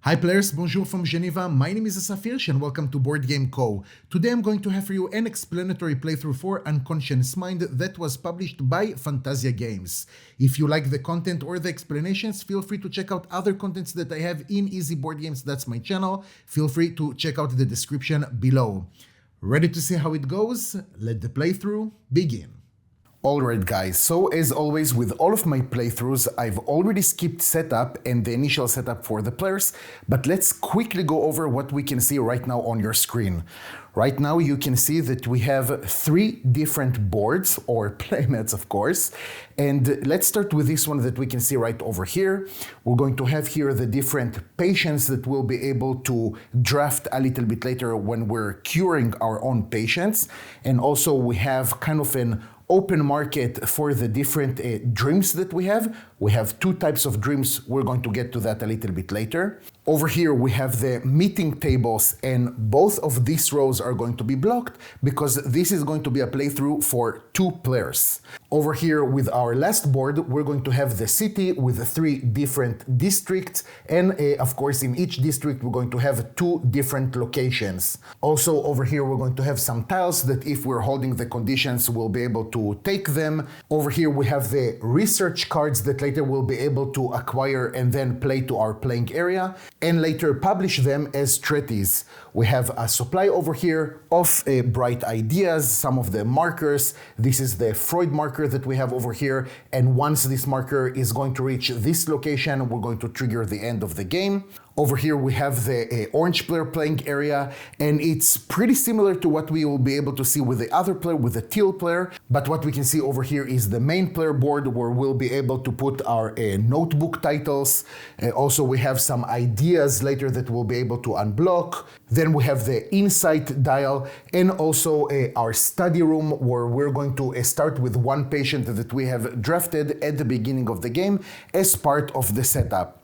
Hi players, bonjour from Geneva, my name is Asaf Hirsch and welcome to Board Game Co. Today I'm going to have for you an explanatory playthrough for Unconscious Mind that was published by Fantasia Games. If you like the content or the explanations, feel free to check out other contents that I have in Easy Board Games, that's my channel. Feel free to check out the description below. Ready to see how it goes? Let the playthrough begin. Alright guys, so as always with all of my playthroughs, I've already skipped setup and the initial setup for the players, but let's quickly go over what we can see right now on your screen. Right now you can see that we have 3 different boards, or playmats of course, and let's start with this one that we can see right over here. We're going to have here the different patients that we'll be able to draft a little bit later when we're curing our own patients, and also we have kind of an open market for the different dreams that we have. We have 2 types of dreams. We're going to get to that a little bit later. Over here we have the meeting tables, and both of these rows are going to be blocked because this is going to be a playthrough for 2 players. Over here with our last board, we're going to have the city with the 3 different districts, and of course in each district we're going to have 2 different locations. Also over here we're going to have some tiles that if we're holding the conditions we'll be able to take them. Over here we have the research cards that later we'll be able to acquire and then play to our playing area, and later publish them as treatise. We have a supply over here of bright ideas, some of the markers. This is the Freud marker that we have over here, and once this marker is going to reach this location, we're going to trigger the end of the game. Over here we have the orange player playing area, and it's pretty similar to what we will be able to see with the other player, with the teal player, but what we can see over here is the main player board where we'll be able to put our notebook titles. Also we have some ideas later that we'll be able to unblock. Then we have the insight dial, and also our study room where we're going to start with 1 patient that we have drafted at the beginning of the game as part of the setup.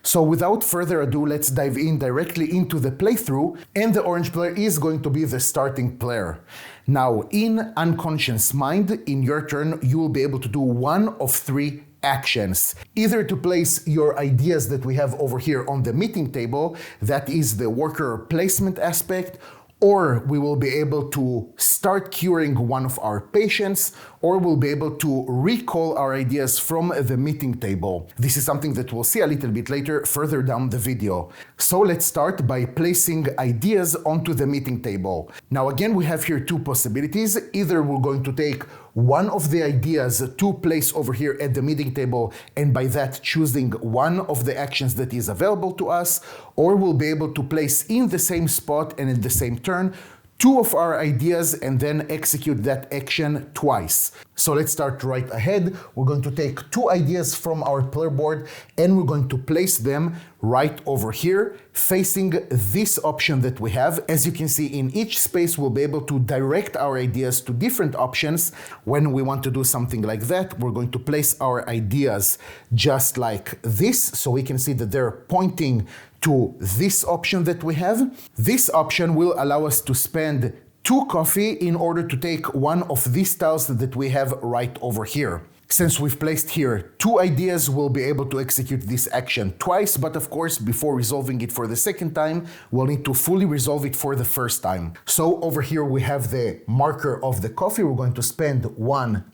So without further ado, let's dive in directly into the playthrough, and the orange player is going to be the starting player. Now in Unconscious Mind, in your turn, you will be able to do 1 of 3 actions. Either to place your ideas that we have over here on the meeting table, that is the worker placement aspect, or we will be able to start curing one of our patients, or we'll be able to recall our ideas from the meeting table. This is something that we'll see a little bit later further down the video. So let's start by placing ideas onto the meeting table. Now again, we have here 2 possibilities. Either we're going to take one of the ideas to place over here at the meeting table, and by that choosing one of the actions that is available to us, or we'll be able to place in the same spot and in the same turn 2 of our ideas and then execute that action twice. So let's start right ahead. We're going to take 2 ideas from our player board and we're going to place them right over here facing this option that we have. As you can see, in each space we'll be able to direct our ideas to different options. When we want to do something like that, we're going to place our ideas just like this, so we can see that they're pointing to this option that we have. This option will allow us to spend 2 coffee in order to take one of these tiles that we have right over here. Since we've placed here 2 ideas, we'll be able to execute this action twice, but of course, before resolving it for the second time, we'll need to fully resolve it for the first time. So over here we have the marker of the coffee. We're going to spend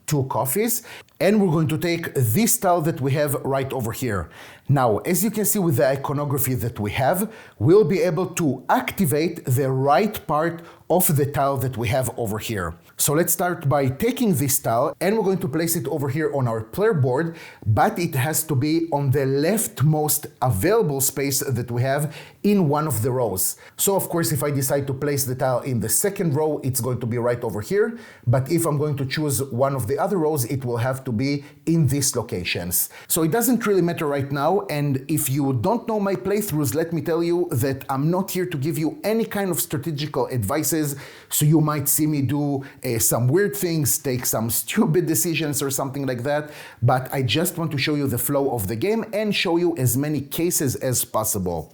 2 coffees, and we're going to take this tile that we have right over here. Now, as you can see with the iconography that we have, we'll be able to activate the right part of the tile that we have over here. So let's start by taking this tile, and we're going to place it over here on our player board, but it has to be on the leftmost available space that we have in one of the rows. So of course, if I decide to place the tile in the second row, it's going to be right over here. But if I'm going to choose one of the other rows, it will have to be in these locations. So it doesn't really matter right now. And if you don't know my playthroughs, let me tell you that I'm not here to give you any kind of strategical advices. So you might see me do some weird things, take some stupid decisions or something like that. But I just want to show you the flow of the game and show you as many cases as possible.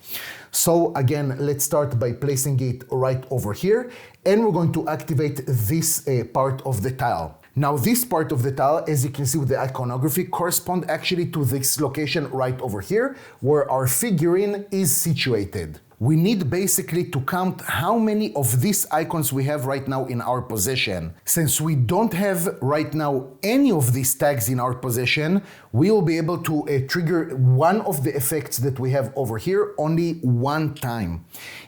So again, let's start by placing it right over here, and we're going to activate this part of the tile. Now this part of the tile, as you can see with the iconography, correspond actually to this location right over here, where our figurine is situated. We need basically to count how many of these icons we have right now in our possession. Since we don't have right now any of these tags in our possession, we will be able to trigger one of the effects that we have over here only one time.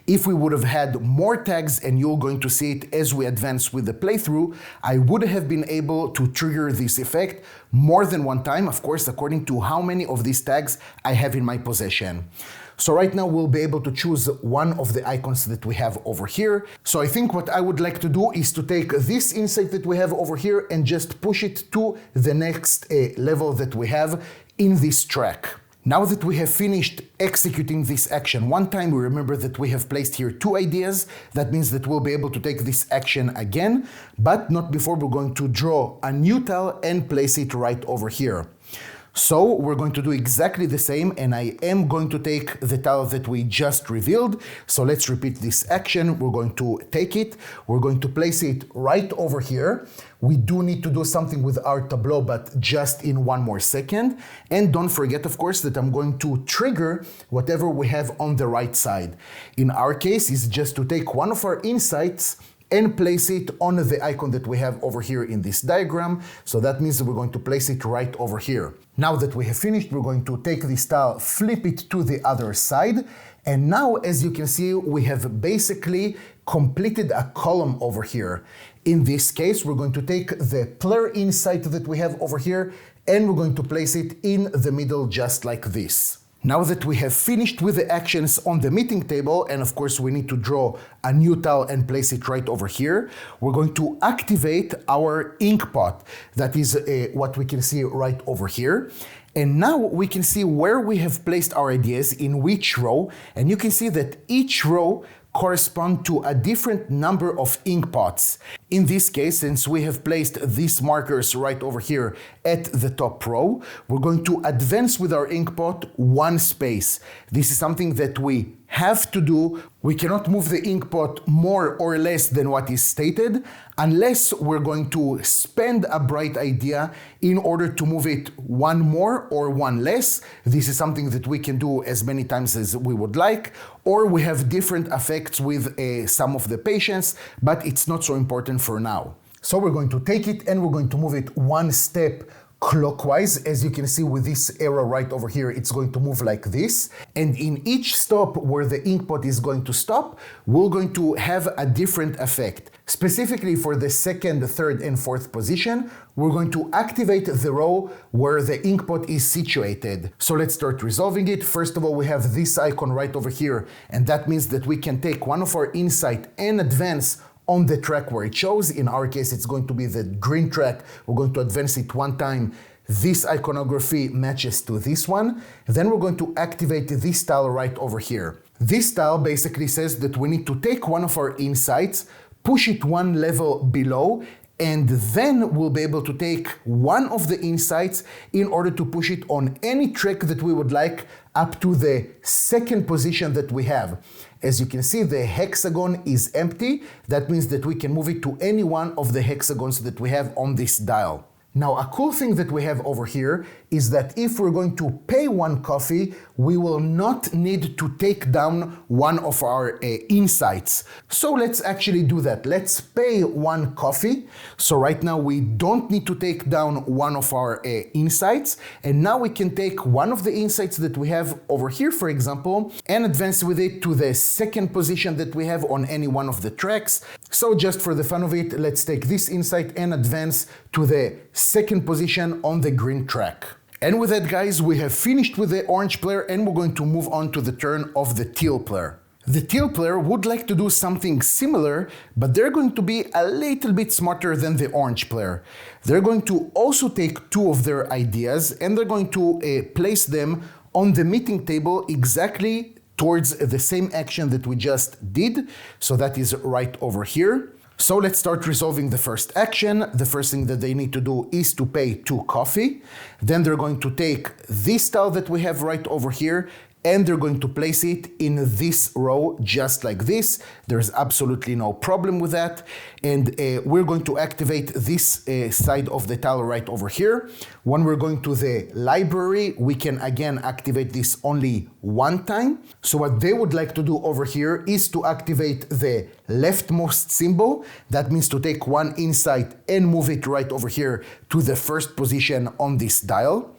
If we would have had more tags, and you're going to see it as we advance with the playthrough, I would have been able to trigger this effect more than one time, of course, according to how many of these tags I have in my possession. So right now we'll be able to choose one of the icons that we have over here. So I think what I would like to do is to take this insight that we have over here and just push it to the next level that we have in this track. Now that we have finished executing this action one time, we remember that we have placed here two ideas. That means that we'll be able to take this action again, but not before we're going to draw a new tile and place it right over here. So we're going to do exactly the same, and I am going to take the tile that we just revealed. So let's repeat this action. We're going to take it. We're going to place it right over here. We do need to do something with our tableau, but just in one more second. And don't forget, of course, that I'm going to trigger whatever we have on the right side. In our case, it's just to take one of our insights and place it on the icon that we have over here in this diagram. So that means that we're going to place it right over here. Now that we have finished, we're going to take this tile, flip it to the other side. And now, as you can see, we have basically completed a column over here. In this case, we're going to take the player insight that we have over here, and we're going to place it in the middle just like this. Now that we have finished with the actions on the meeting table, and of course we need to draw a new tile and place it right over here, we're going to activate our Inkpot. That is what we can see right over here. And now we can see where we have placed our ideas in which row, and you can see that each row correspond to a different number of Inkpots. In this case, since we have placed these markers right over here at the top row, we're going to advance with our Inkpot one space. This is something that we have to do. We cannot move the Inkpot more or less than what is stated, unless we're going to spend a bright idea in order to move it one more or one less. This is something that we can do as many times as we would like, or we have different effects with some of the patients, but it's not so important for now. So we're going to take it and we're going to move it one step clockwise. As you can see with this arrow right over here, it's going to move like this. And in each stop where the Inkpot is going to stop, we're going to have a different effect. Specifically for the second, third, and fourth position, we're going to activate the row where the Inkpot is situated. So let's start resolving it. First of all, we have this icon right over here, and that means that we can take one of our insight and advance on the track where it shows. In our case, it's going to be the green track. We're going to advance it one time. This iconography matches to this one. Then we're going to activate this tile right over here. This tile basically says that we need to take one of our insights, push it one level below, and then we'll be able to take one of the insights in order to push it on any track that we would like up to the second position that we have. As you can see, the hexagon is empty. That means that we can move it to any one of the hexagons that we have on this dial. Now, a cool thing that we have over here is that if we're going to pay one coffee, we will not need to take down one of our insights. So let's actually do that. Let's pay one coffee. So right now we don't need to take down one of our insights. And now we can take one of the insights that we have over here, for example, and advance with it to the second position that we have on any one of the tracks. So just for the fun of it, let's take this insight and advance to the second position on the green track. And with that, guys, we have finished with the orange player, and we're going to move on to the turn of the teal player. The teal player would like to do something similar, but they're going to be a little bit smarter than the orange player. They're going to also take two of their ideas, and they're going to place them on the meeting table exactly towards the same action that we just did. So that is right over here. So let's start resolving the first action. The first thing that they need to do is to pay 2 coffee. Then they're going to take this tile that we have right over here and they're going to place it in this row just like this. There's absolutely no problem with that. And we're going to activate this side of the tile right over here. When we're going to the library, we can again activate this only one time. So what they would like to do over here is to activate the leftmost symbol. That means to take one insight and move it right over here to the first position on this dial.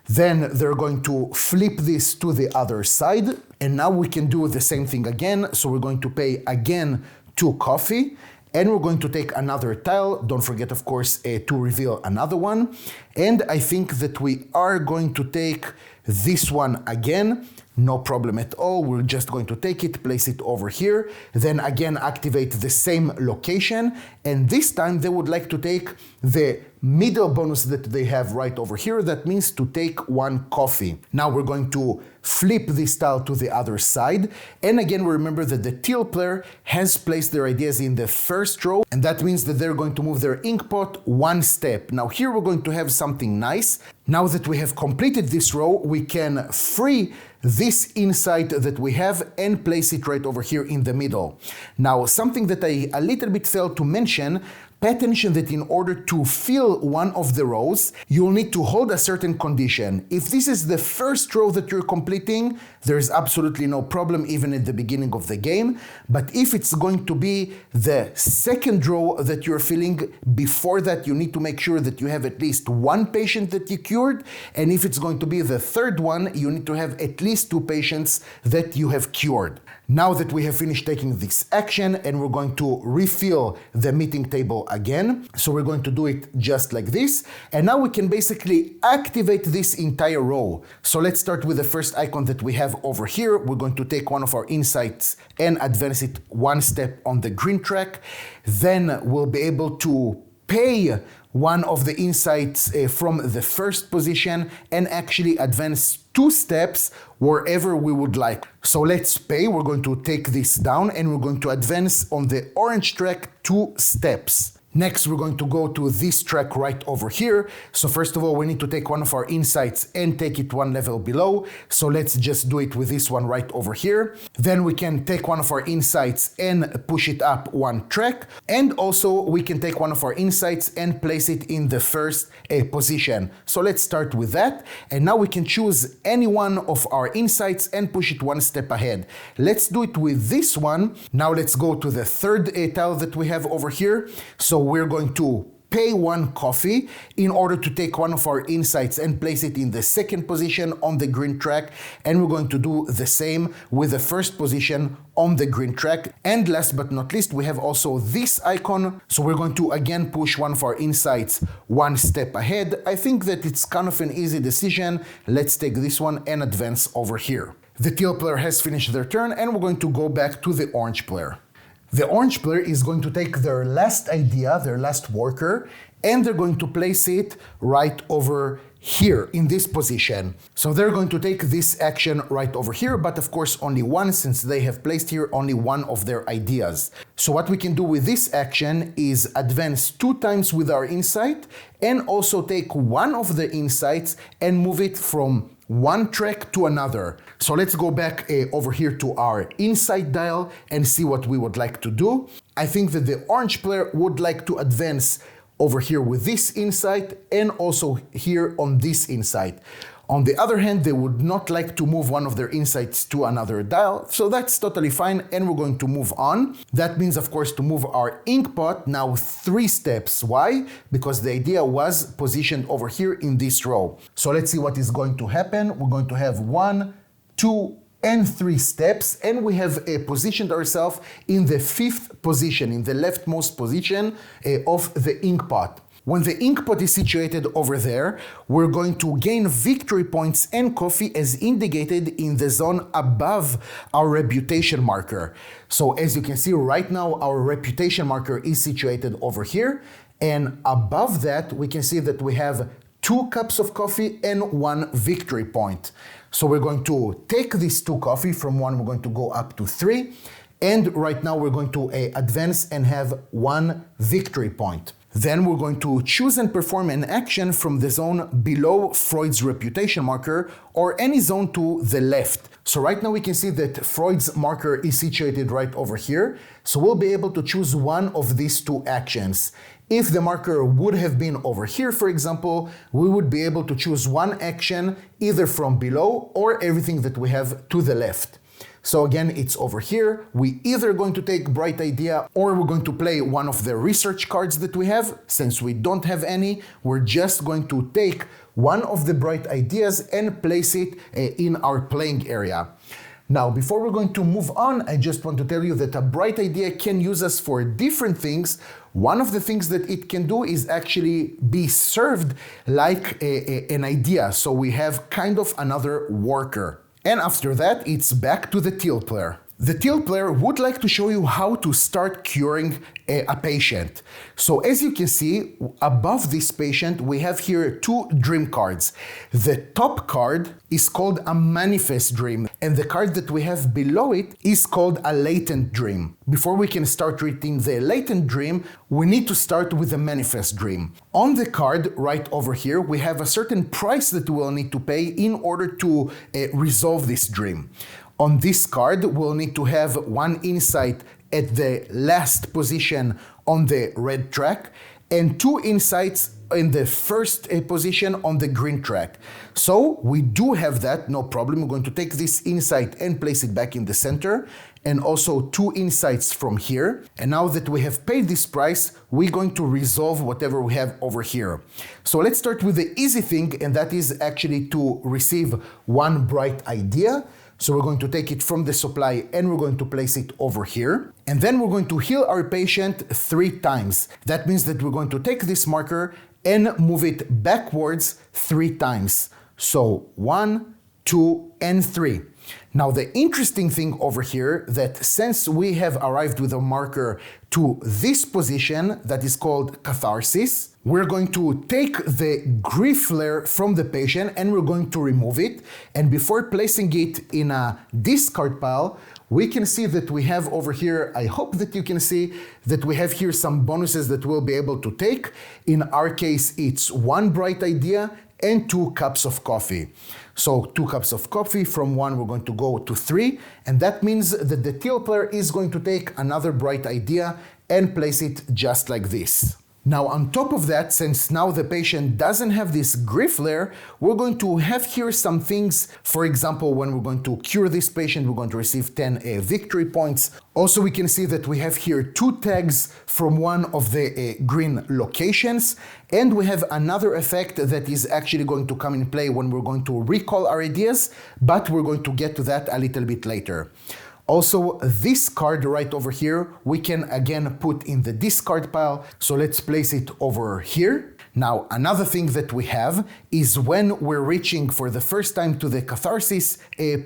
Then they're going to flip this to the other side. And now we can do the same thing again. So we're going to pay again 2 coffee. And we're going to take another tile. Don't forget, of course, to reveal another one. And I think that we are going to take this one again. No problem at all. We're just going to take it, place it over here, then again activate the same location. And this time they would like to take the middle bonus that they have right over here. That means to take 1 coffee. Now we're going to flip this tile to the other side. And again, remember that the teal player has placed their ideas in the first row, and that means that they're going to move their Inkpot 1 step. Now here we're going to have something nice. Now that we have completed this row, we can free this insight that we have and place it right over here in the middle. Now, something that I a little bit failed to mention, pay attention that in order to fill one of the rows, you'll need to hold a certain condition. If this is the first row that you're completing, there's absolutely no problem even at the beginning of the game. But if it's going to be the second row that you're filling, before that you need to make sure that you have at least 1 patient that you cured. And if it's going to be the third one, you need to have at least 2 patients that you have cured. Now that we have finished taking this action, and we're going to refill the meeting table again. So we're going to do it just like this. And now we can basically activate this entire row. So let's start with the first icon that we have over here. We're going to take one of our insights and advance it 1 step on the green track. Then we'll be able to pay one of the insights from the first position and actually advance 2 steps wherever we would like. So let's pay. We're going to take this down and we're going to advance on the orange track 2 steps. Next, we're going to go to this track right over here. So first of all, we need to take one of our insights and take it 1 level below. So let's just do it with this one right over here. Then we can take one of our insights and push it up 1 track. And also we can take one of our insights and place it in the first position. So let's start with that. And now we can choose any one of our insights and push it 1 step ahead. Let's do it with this one. Now let's go to the third tile that we have over here. So we're going to pay 1 coffee in order to take one of our insights and place it in the second position on the green track. And we're going to do the same with the first position on the green track. And last but not least, we have also this icon. So we're going to again push one of our insights 1 step ahead. I think that it's kind of an easy decision. Let's take this one and advance over here. The teal player has finished their turn, and we're going to go back to the orange player. The orange player is going to take their last idea, their last worker, and they're going to place it right over here in this position. So they're going to take this action right over here, but of course only one, since they have placed here only one of their ideas. So what we can do with this action is advance 2 times with our insight and also take one of the insights and move it from one track to another. So let's go back over here to our insight dial and see what we would like to do. I think that the orange player would like to advance over here with this insight and also here on this insight. On the other hand, they would not like to move one of their insights to another dial, so that's totally fine, and we're going to move on. That means, of course, to move our Inkpot now 3 steps. Why? Because the idea was positioned over here in this row. So let's see what is going to happen. We're going to have 1, 2, and 3 steps, and we have positioned ourselves in the 5th position, in the leftmost position of the Inkpot. When the Inkpot is situated over there, we're going to gain victory points and coffee as indicated in the zone above our reputation marker. So as you can see right now, our reputation marker is situated over here, and above that we can see that we have 2 cups of coffee and 1 victory point. So we're going to take these 2 coffee, from 1 we're going to go up to 3, and right now we're going to advance and have 1 victory point. Then we're going to choose and perform an action from the zone below Freud's reputation marker or any zone to the left. So right now we can see that Freud's marker is situated right over here. So we'll be able to choose one of these two actions. If the marker would have been over here, for example, we would be able to choose one action either from below or everything that we have to the left. So again, it's over here. We either going to take bright idea or we're going to play one of the research cards that we have. Since we don't have any, we're just going to take one of the bright ideas and place it in our playing area. Now, before we're going to move on, I just want to tell you that a bright idea can use us for different things. One of the things that it can do is actually be served like an idea. So we have kind of another worker. And after that, it's back to the teal player. The teal player would like to show you how to start curing a patient. So as you can see, above this patient, we have here two dream cards. The top card is called a manifest dream, and the card that we have below it is called a latent dream. Before we can start reading the latent dream, we need to start with the manifest dream. On the card right over here, we have a certain price that we'll need to pay in order to resolve this dream. On this card, we'll need to have one insight at the last position on the red track and two insights in the first position on the green track. So we do have that, no problem. We're going to take this insight and place it back in the center, and also two insights from here. And now that we have paid this price, we're going to resolve whatever we have over here. So let's start with the easy thing, and that is actually to receive one bright idea. So we're going to take it from the supply and we're going to place it over here. And then we're going to heal our patient 3 times. That means that we're going to take this marker and move it backwards 3 times. So 1, 2, and 3. Now the interesting thing over here, that since we have arrived with a marker to this position that is called catharsis, we're going to take the grief layer from the patient and we're going to remove it. And before placing it in a discard pile, we can see that we have over here, I hope that you can see that we have here some bonuses that we'll be able to take. In our case, it's 1 bright idea and 2 cups of coffee. So 2 cups of coffee, from 1 we're going to go to 3, and that means that the teal player is going to take another bright idea and place it just like this. Now on top of that, since now the patient doesn't have this grief layer, we're going to have here some things. For example, when we're going to cure this patient, we're going to receive 10 victory points. Also, we can see that we have here 2 tags from one of the green locations, and we have another effect that is actually going to come in play when we're going to recall our ideas, but we're going to get to that a little bit later. Also, this card right over here, we can again put in the discard pile. So let's place it over here. Now, another thing that we have is when we're reaching for the first time to the catharsis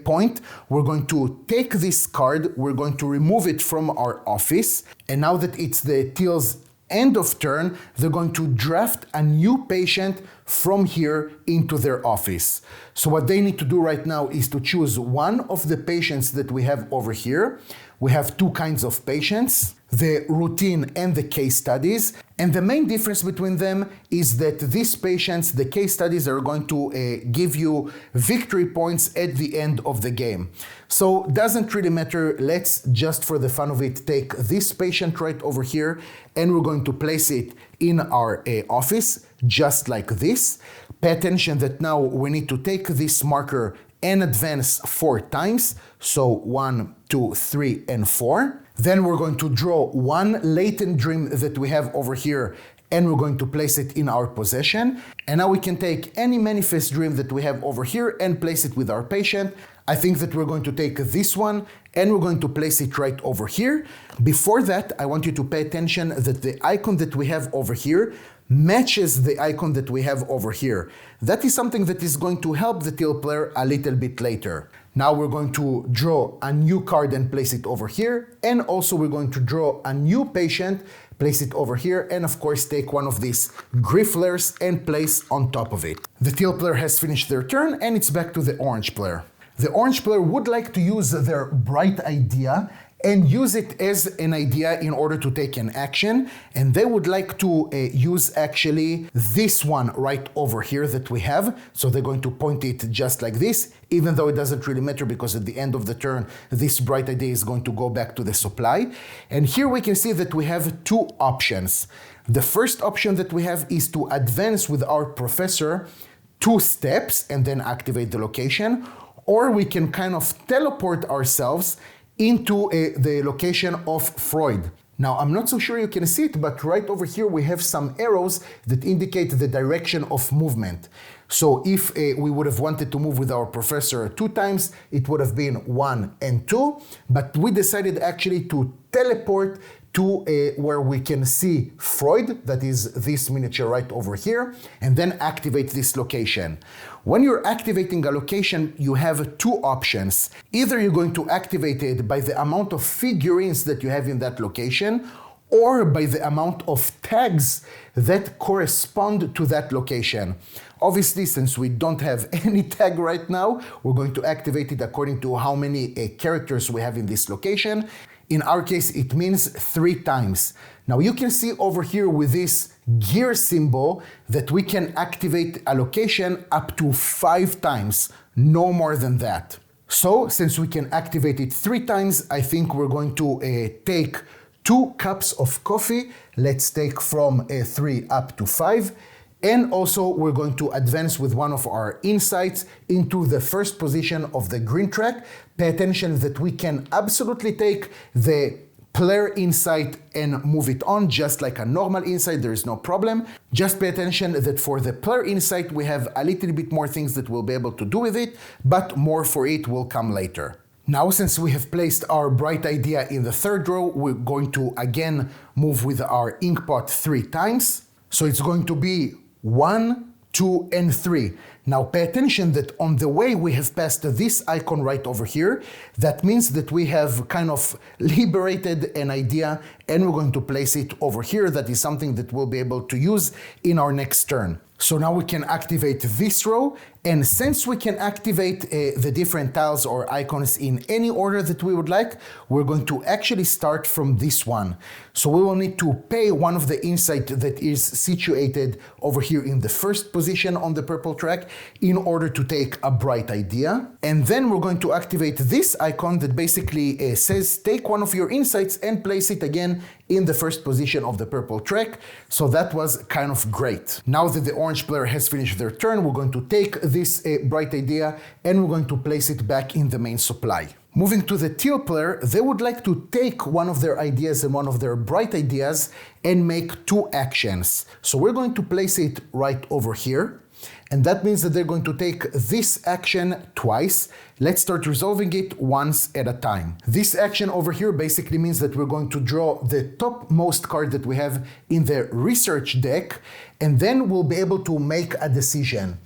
point, we're going to take this card, we're going to remove it from our office. And now that it's the teal's end of turn, they're going to draft a new patient from here into their office. So what they need to do right now is to choose one of the patients that we have over here. We have 2 kinds of patients, the routine and the case studies. And the main difference between them is that these patients, the case studies, are going to give you victory points at the end of the game. So doesn't really matter. Let's just for the fun of it take this patient right over here and we're going to place it in our office just like this. Pay attention that now we need to take this marker and advance 4 times. So 1, 2, 3, and 4. Then we're going to draw 1 latent dream that we have over here and we're going to place it in our possession. And now we can take any manifest dream that we have over here and place it with our patient. I think that we're going to take this one and we're going to place it right over here. Before that, I want you to pay attention that the icon that we have over here matches the icon that we have over here. That is something that is going to help the teal player a little bit later. Now we're going to draw a new card and place it over here. And also we're going to draw a new patient, place it over here, and of course take one of these grief layers and place on top of it. The teal player has finished their turn and it's back to the orange player. The orange player would like to use their bright idea and use it as an idea in order to take an action. And they would like to use actually this one right over here that we have. So they're going to point it just like this, even though it doesn't really matter because at the end of the turn, this bright idea is going to go back to the supply. And here we can see that we have two options. The first option that we have is to advance with our professor 2 steps and then activate the location, or we can kind of teleport ourselves into the location of Freud. Now, I'm not so sure you can see it, but right over here we have some arrows that indicate the direction of movement. So if we would have wanted to move with our professor 2 times, it would have been 1 and 2, but we decided actually to teleport to where we can see Freud, that is this miniature right over here, and then activate this location. When you're activating a location, you have 2 options. Either you're going to activate it by the amount of figurines that you have in that location, or by the amount of tags that correspond to that location. Obviously, since we don't have any tag right now, we're going to activate it according to how many characters we have in this location. In our case, it means 3 times. Now you can see over here with this gear symbol that we can activate a location up to 5 times, no more than that. So since we can activate it 3 times, I think we're going to take 2 cups of coffee. Let's take from 3 up to 5. And also we're going to advance with one of our insights into the first position of the green track. Pay attention that we can absolutely take the player insight and move it on just like a normal insight, there is no problem. Just pay attention that for the player insight we have a little bit more things that we'll be able to do with it, but more for it will come later. Now, since we have placed our bright idea in the 3rd row, we're going to again move with our Inkpot 3 times. So it's going to be 1, 2, and 3. Now pay attention that on the way we have passed this icon right over here. That means that we have kind of liberated an idea and we're going to place it over here. That is something that we'll be able to use in our next turn. So now we can activate this row, and since we can activate the different tiles or icons in any order that we would like, we're going to actually start from this one. So we will need to pay one of the insight that is situated over here in the first position on the purple track in order to take a bright idea. And then we're going to activate this icon that basically says take one of your insights and place it again in the first position of the purple track. So that was kind of great. Now that the orange player has finished their turn, we're going to take this bright idea and we're going to place it back in the main supply. Moving to the teal player, they would like to take one of their ideas and one of their bright ideas and make 2 actions. So we're going to place it right over here. And that means that they're going to take this action twice. Let's start resolving it once at a time. This action over here basically means that we're going to draw the topmost card that we have in the research deck, and then we'll be able to make a decision.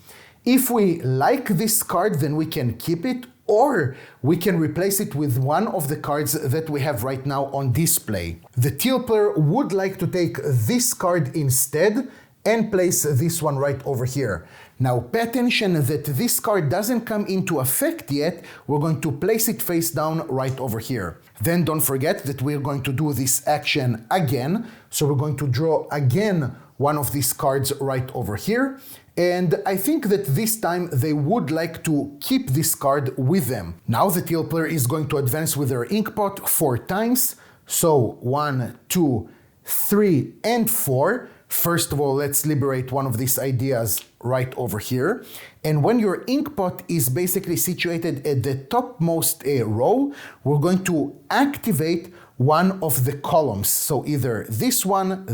If we like this card, then we can keep it, or we can replace it with one of the cards that we have right now on display. The teal player would like to take this card instead and place this one right over here. Now pay attention that this card doesn't come into effect yet. We're going to place it face down right over here. Then don't forget that we're going to do this action again. So we're going to draw again one of these cards right over here. And I think that this time they would like to keep this card with them. Now the teal player is going to advance with their Inkpot 4 times. So 1, 2, 3, and 4. First of all, let's liberate one of these ideas right over here. And when your Inkpot is basically situated at the topmost row, we're going to activate one of the columns. So either this one,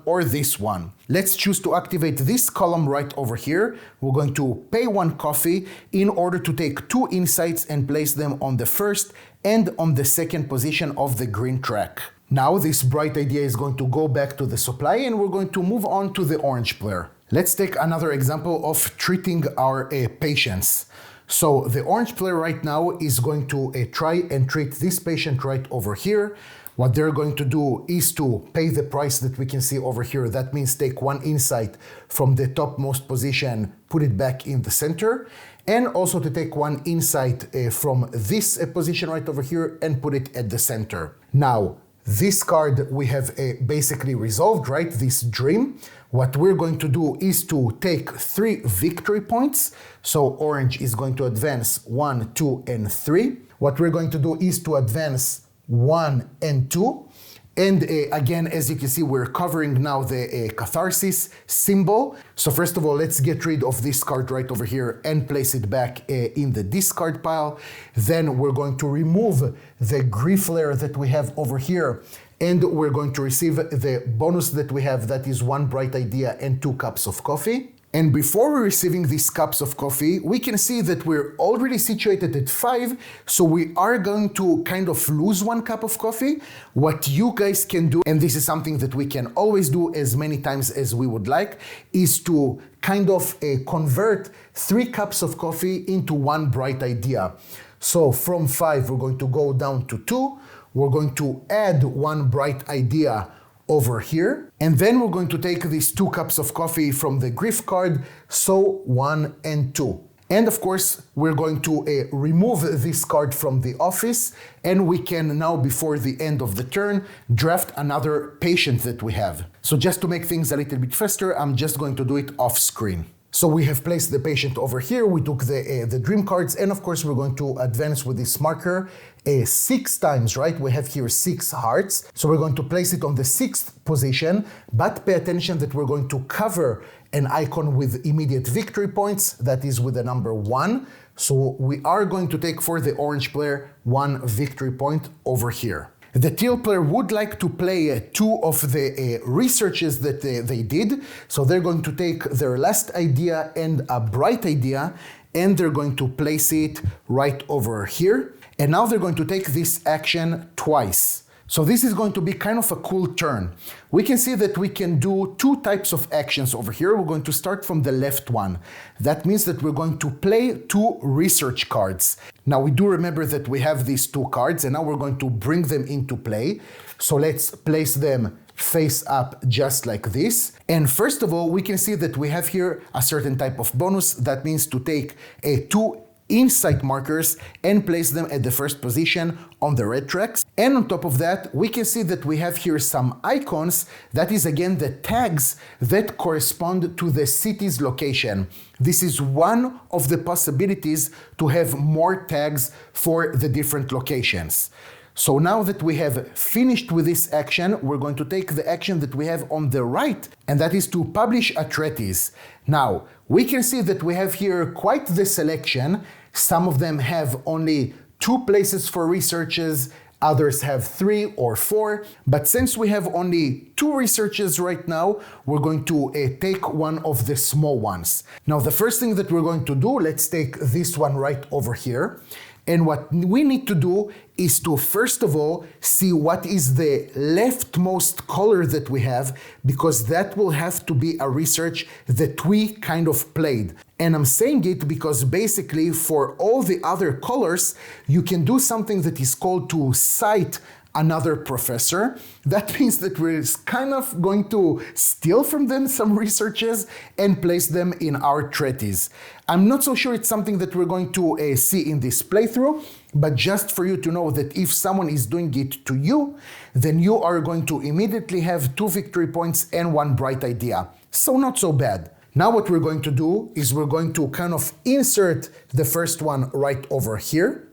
or this one. Let's choose to activate this column right over here. We're going to pay 1 coffee in order to take 2 insights and place them on the first and on the second position of the green track. Now this bright idea is going to go back to the supply and we're going to move on to the orange player. Let's take another example of treating our patients. So the orange player right now is going to try and treat this patient right over here. What they're going to do is to pay the price that we can see over here. That means take 1 insight from the topmost position, put it back in the center. and also to take one insight from this position right over here and put it at the center. Now, this card we have basically resolved, right? This dream. What we're going to do is to take 3 victory points. So orange is going to advance 1, 2, and 3. What we're going to do is to advance 1 and 2. And again, as you can see, we're covering now the catharsis symbol. So first of all, let's get rid of this card right over here and place it back in the discard pile. Then we're going to remove the grief layer that we have over here. And we're going to receive the bonus that we have, that is 1 bright idea and 2 cups of coffee. And before we're receiving these cups of coffee, we can see that we're already situated at 5, so we are going to kind of lose 1 cup of coffee. What you guys can do, and this is something that we can always do as many times as we would like, is to kind of convert 3 cups of coffee into 1 bright idea. So from 5, we're going to go down to 2. We're going to add 1 bright idea over here, and then we're going to take these 2 cups of coffee from the grief card, so 1 and 2. And of course, we're going to remove this card from the office, and we can now, before the end of the turn, draft another patient that we have. So just to make things a little bit faster, I'm just going to do it off screen. So we have placed the patient over here, we took the dream cards, and of course we're going to advance with this marker 6 times, right? We have here 6 hearts. So we're going to place it on the 6th position, but pay attention that we're going to cover an icon with immediate victory points, that is with the number 1. So we are going to take for the orange player 1 victory point over here. The teal player would like to play 2 of the researches that they did. So they're going to take their last idea and a bright idea, and they're going to place it right over here. And now they're going to take this action twice. So this is going to be kind of a cool turn. We can see that we can do 2 types of actions over here. We're going to start from the left one. That means that we're going to play 2 research cards. Now we do remember that we have these 2 cards, and now we're going to bring them into play. So let's place them face up just like this. And first of all, we can see that we have here a certain type of bonus. That means to take 2 insight markers and place them at the first position on the red tracks. And on top of that, we can see that we have here some icons. That is again the tags that correspond to the city's location. This is one of the possibilities to have more tags for the different locations. So now that we have finished with this action, we're going to take the action that we have on the right, and that is to publish a treatise. Now, we can see that we have here quite the selection. Some of them have only 2 places for researches, others have 3 or 4, but since we have only 2 researches right now, we're going to take one of the small ones. Now, the first thing that we're going to do, let's take this one right over here. And what we need to do is to, first of all, see what is the leftmost color that we have, because that will have to be a research that we kind of played. And I'm saying it because basically for all the other colors, you can do something that is called to cite another professor. That means that we're kind of going to steal from them some researches and place them in our treatise. I'm not so sure it's something that we're going to see in this playthrough, but just for you to know that if someone is doing it to you, then you are going to immediately have 2 victory points and 1 bright idea. So not so bad. Now what we're going to do is we're going to kind of insert the first one right over here.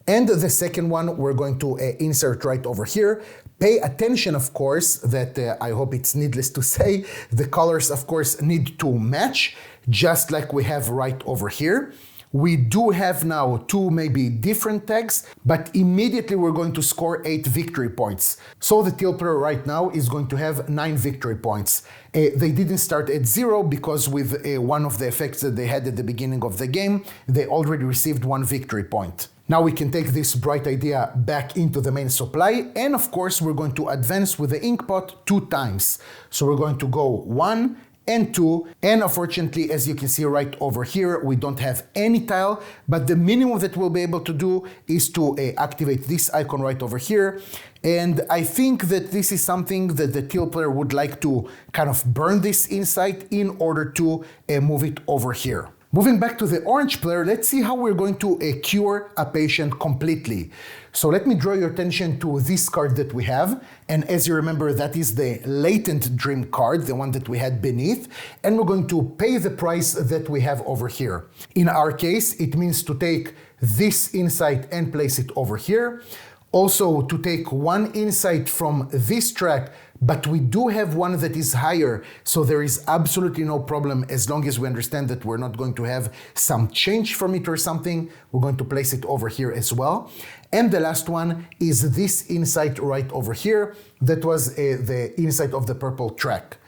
And the second one we're going to insert right over here. Pay attention, of course, that I hope it's needless to say, the colors, of course, need to match, just like we have right over here. We do have now 2 maybe different tags, but immediately we're going to score 8 victory points. So the teal player right now is going to have 9 victory points. They didn't start at 0 because with one of the effects that they had at the beginning of the game, they already received 1 victory point. Now we can take this bright idea back into the main supply, and of course we're going to advance with the Inkpot 2 times. So we're going to go 1 and 2, and unfortunately, as you can see right over here, we don't have any tile, but the minimum that we'll be able to do is to activate this icon right over here. And I think that this is something that the teal player would like to kind of burn this insight in order to move it over here. Moving back to the orange player, let's see how we're going to cure a patient completely. So let me draw your attention to this card that we have. And as you remember, that is the latent dream card, the one that we had beneath. And we're going to pay the price that we have over here. In our case, it means to take this insight and place it over here. Also to take one insight from this track, but we do have one that is higher, so there is absolutely no problem as long as we understand that we're not going to have some change from it or something. We're going to place it over here as well. And the last one is this insight right over here. That was the insight of the purple track.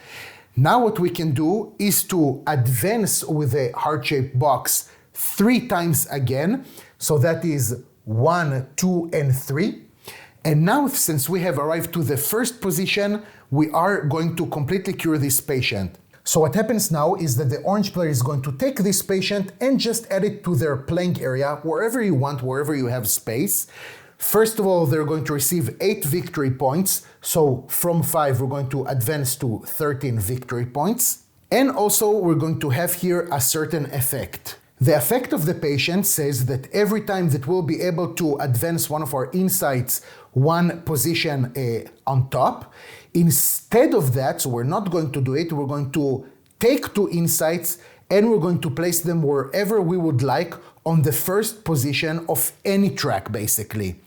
Now what we can do is to advance with a heart-shaped box 3 times again. So that is 1, 2, and 3. And now, since we have arrived to the first position, we are going to completely cure this patient. So what happens now is that the orange player is going to take this patient and just add it to their playing area, wherever you want, wherever you have space. First of all, they're going to receive 8 victory points. So from 5, we're going to advance to 13 victory points. And also, we're going to have here a certain effect. The effect of the patient says that every time that we'll be able to advance one of our insights 1 position on top, instead of that, so we're not going to do it, we're going to take 2 insights and we're going to place them wherever we would like on the first position of any track, basically.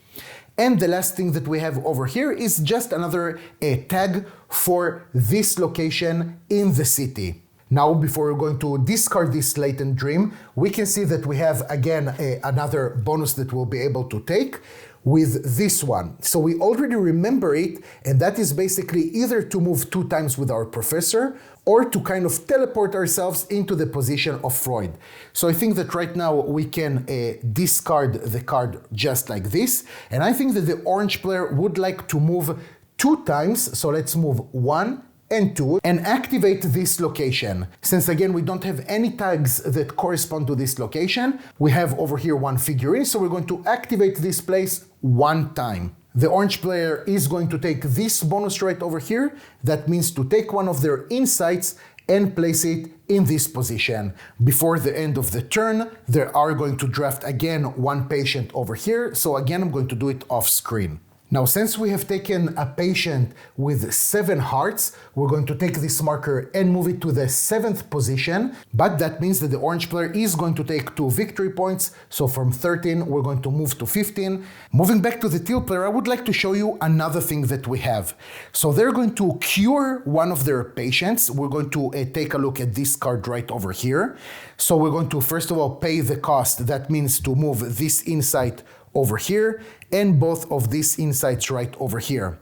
And the last thing that we have over here is just another tag for this location in the city. Now, before we're going to discard this latent dream, we can see that we have, again, another bonus that we'll be able to take with this one. So we already remember it, and that is basically either to move 2 times with our professor or to kind of teleport ourselves into the position of Freud. So I think that right now we can discard the card just like this. And I think that the orange player would like to move 2 times. So let's move 1 and 2 and activate this location. Since again, we don't have any tags that correspond to this location, we have over here 1 figurine, so we're going to activate this place 1 time. The orange player is going to take this bonus right over here. That means to take one of their insights and place it in this position. Before the end of the turn, they are going to draft again 1 patient over here. So again, I'm going to do it off screen. Now, since we have taken a patient with 7 hearts, we're going to take this marker and move it to the 7th position, but that means that the orange player is going to take 2 victory points, so from 13 we're going to move to 15. Moving back to the teal player, I would like to show you another thing that we have. So they're going to cure one of their patients. We're going to take a look at this card right over here. So we're going to first of all pay the cost. That means to move this insight over here and both of these insights right over here.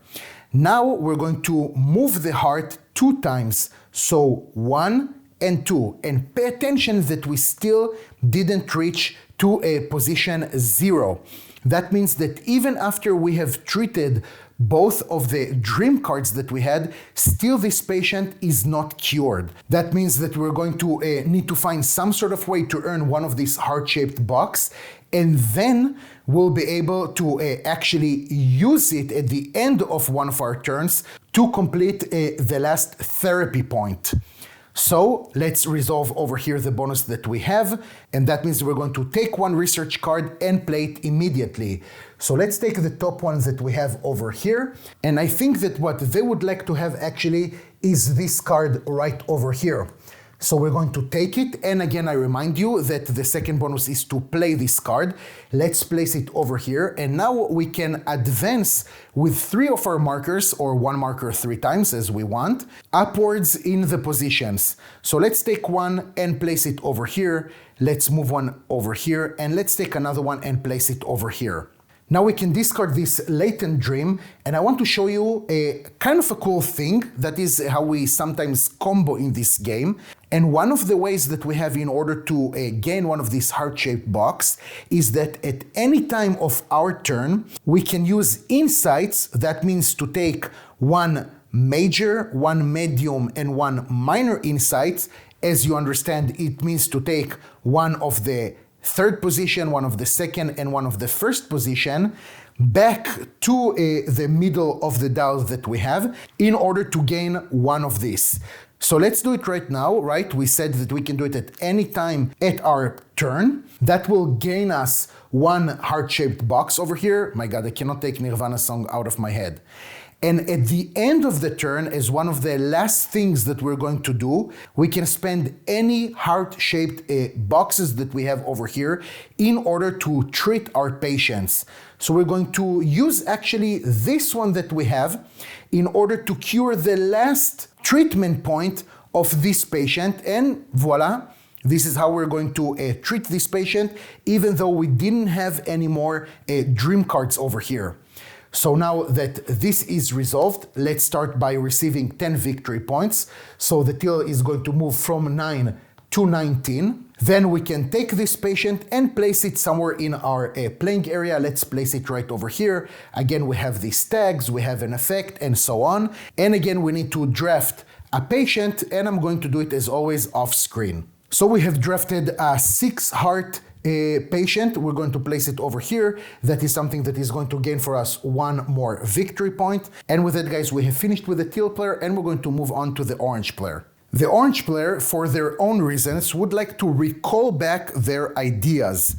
Now we're going to move the heart 2 times, so 1 and 2, and pay attention that we still didn't reach to a position 0. That means that even after we have treated both of the dream cards that we had, still this patient is not cured. That means that we're going to need to find some sort of way to earn one of these heart-shaped box, and then we'll be able to actually use it at the end of one of our turns to complete the last therapy point. So let's resolve over here the bonus that we have, and that means we're going to take 1 research card and play it immediately. So let's take the top ones that we have over here, and I think that what they would like to have actually is this card right over here. So we're going to take it, and again I remind you that the second bonus is to play this card. Let's place it over here, and now we can advance with 3 of our markers, or 1 marker 3 times as we want, upwards in the positions. So let's take 1 and place it over here, let's move 1 over here, and let's take another one and place it over here. Now we can discard this latent dream, and I want to show you a kind of a cool thing. That is how we sometimes combo in this game. And one of the ways that we have in order to gain one of these heart-shaped box is that at any time of our turn, we can use insights. That means to take 1 major, 1 medium, and 1 minor insights. As you understand, it means to take 1 of the 3rd position, 1 of the 2nd, and 1 of the 1st position. back to the middle of the dial that we have in order to gain one of these. So let's do it right now, right? We said that we can do it at any time at our turn. That will gain us one heart-shaped box over here. My God, I cannot take Nirvana song out of my head. And at the end of the turn, as one of the last things that we're going to do, we can spend any heart-shaped boxes that we have over here in order to treat our patients. So we're going to use actually this one that we have in order to cure the last treatment point of this patient, and voila, this is how we're going to treat this patient, even though we didn't have any more dream cards over here. So now that this is resolved, let's start by receiving 10 victory points. So the till is going to move from 9 to 19. Then we can take this patient and place it somewhere in our playing area. Let's place it right over here. Again, we have these tags, we have an effect, and so on. And again, we need to draft a patient, and I'm going to do it as always off screen. So we have drafted a 6 heart patient. We're going to place it over here. That is something that is going to gain for us one more victory point. And with that, guys, we have finished with the teal player, and we're going to move on to the orange player. The orange player, for their own reasons, would like to recall back their ideas.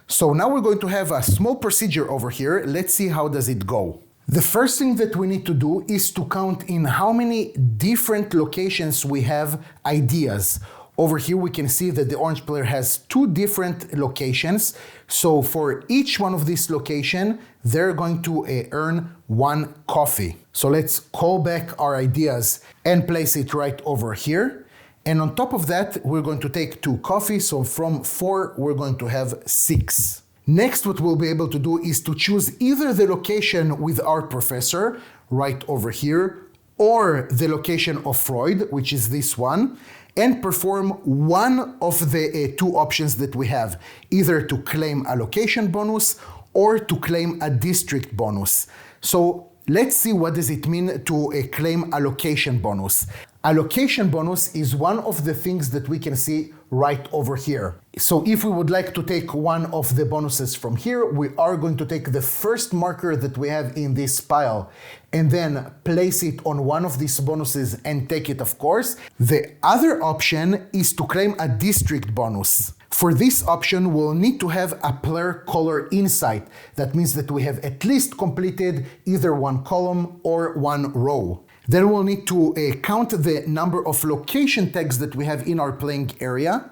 So now we're going to have a small procedure over here. Let's see how does it go. The first thing that we need to do is to count in how many different locations we have ideas. Over here we can see that the orange player has 2 different locations. So for each one of these locations, they're going to earn 1 coffee. So let's call back our ideas and place it right over here. And on top of that, we're going to take 2 coffee. So from 4, we're going to have 6. Next, what we'll be able to do is to choose either the location with our professor right over here, or the location of Freud, which is this one, and perform one of the 2 options that we have, either to claim a location bonus or to claim a district bonus. So let's see what does it mean to claim a location bonus. A location bonus is one of the things that we can see right over here. So if we would like to take one of the bonuses from here, we are going to take the first marker that we have in this pile and then place it on one of these bonuses and take it, of course. The other option is to claim a district bonus. For this option, we'll need to have a player color insight. That means that we have at least completed either 1 column or 1 row. Then we'll need to count the number of location tags that we have in our playing area.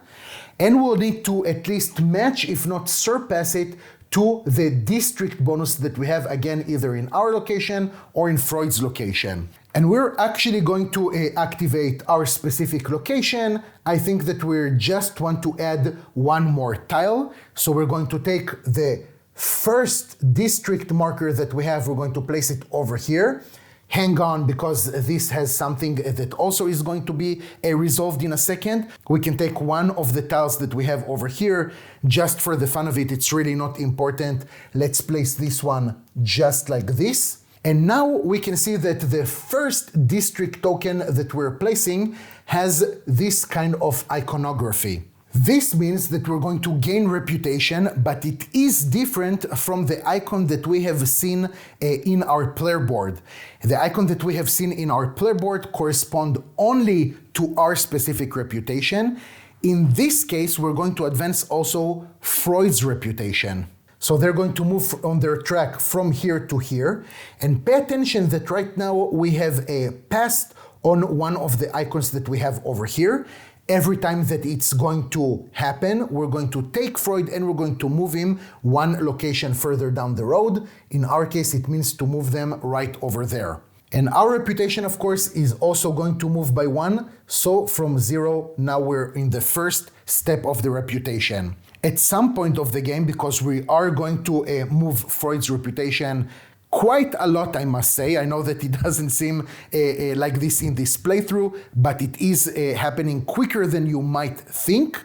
And we'll need to at least match, if not surpass it, to the district bonus that we have, again, either in our location or in Freud's location. And we're actually going to activate our specific location. I think that we just want to add 1 more tile. So we're going to take the first district marker that we have, we're going to place it over here. Hang on, because this has something that also is going to be resolved in a second. We can take one of the tiles that we have over here just for the fun of it. It's really not important. Let's place this one just like this. And now we can see that the first district token that we're placing has this kind of iconography. This means that we're going to gain reputation, but it is different from the icon that we have seen in our player board. The icon that we have seen in our player board corresponds only to our specific reputation. In this case, we're going to advance also Freud's reputation. So they're going to move on their track from here to here. And pay attention that right now we have passed on one of the icons that we have over here. Every time that it's going to happen, we're going to take Freud and we're going to move him 1 location further down the road. In our case, it means to move them right over there. And our reputation, of course, is also going to move by 1. So from 0, now we're in the first step of the reputation. At some point of the game, because we are going to move Freud's reputation quite a lot, I must say. I know that it doesn't seem like this in this playthrough, but it is happening quicker than you might think.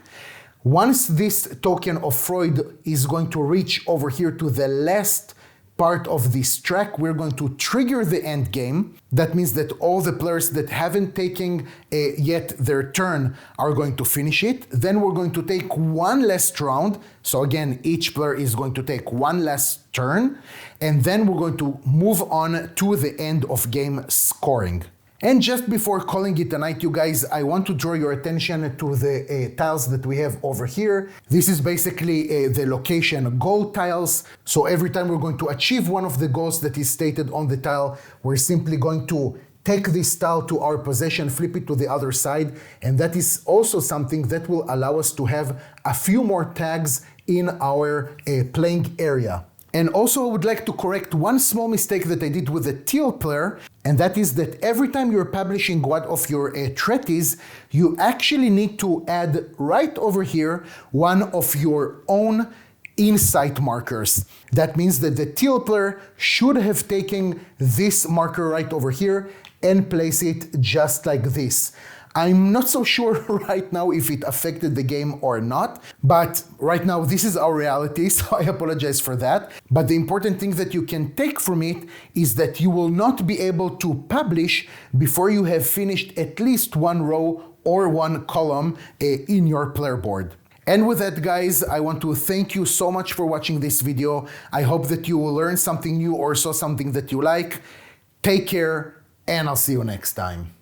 Once this token of Freud is going to reach over here to the last part of this track, we're going to trigger the end game. That means that all the players that haven't taken yet their turn are going to finish it. Then we're going to take one last round. So again, each player is going to take one last turn. And then we're going to move on to the end of game scoring. And just before calling it a night, you guys, I want to draw your attention to the tiles that we have over here. This is basically the location goal tiles. So every time we're going to achieve one of the goals that is stated on the tile, we're simply going to take this tile to our possession, flip it to the other side, and that is also something that will allow us to have a few more tags in our playing area. And also I would like to correct one small mistake that I did with the teal player, and that is that every time you're publishing one of your treatise, you actually need to add right over here one of your own insight markers. That means that the teal player should have taken this marker right over here and place it just like this. I'm not so sure right now if it affected the game or not, but right now this is our reality, so I apologize for that. But the important thing that you can take from it is that you will not be able to publish before you have finished at least one row or one column in your player board. And with that, guys, I want to thank you so much for watching this video. I hope that you will learn something new or saw something that you like. Take care, and I'll see you next time.